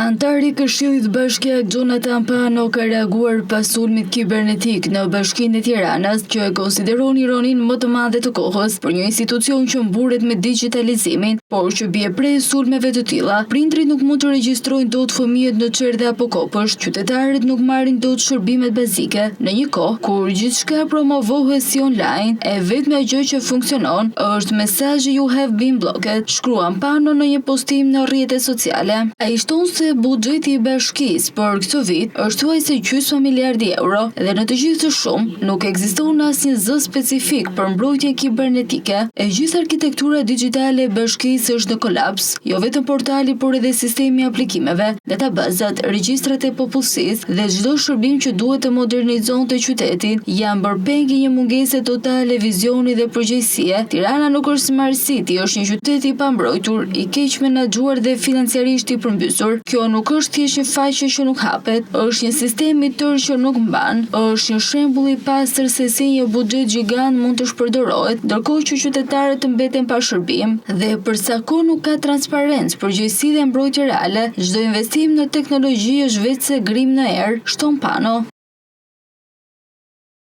Antari i Këshillit Bashkiak Jonathan Pano ka reaguar pas sulmit kibernetik në Bashkinë e Tiranës, që e konsideron ironin më të madhe të kohës për një institucion që mburet me digitalizimin, por që bie prej sulmeve të tilla. Prindrit nuk mund të regjistrojnë dot fëmijët në çerdhe apo kopësht, qytetarët nuk marrin dot shërbimet bazike, në një kohë kur gjithçka promovohet si online, e vetmja gjë që funksionon është mesazhi "You have been blocked", shkruan Pano në një postim në rrjetet sociale. Ai shton se buxheti i bashkisë për këtë vit është thuajse gjysmë miliardi euro dhe në të gjithë të shumë nuk ekziston asnjë zë specifik për mbrojtjen kibernetike. E gjithë arkitektura digjitale e bashkisë është në kolaps, jo vetëm portali por edhe sistemi i aplikimeve, databazat, regjistrat e popullsisë dhe çdo shërbim që duhet të modernizonte qytetin janë bërë peng i një mungese totale vizioni dhe përgjegjësie. Tirana nuk është Smart City, është një qytet i pambrojtur, i keq menaxhuar dhe financiarisht i përmbysur. Kjo nuk është thjesht një faqe që nuk hapet, është një sistem i tërë që nuk mban, është një shembull i pastër se si një buxhet gjigant mund të shpërdoret, ndërkohë që qytetarët mbeten pa shërbim, dhe për sa kohë nuk ka transparencë, përgjegjësi dhe mbrojtje reale, çdo investim në teknologji është vetëse grim në erë, shton Pano.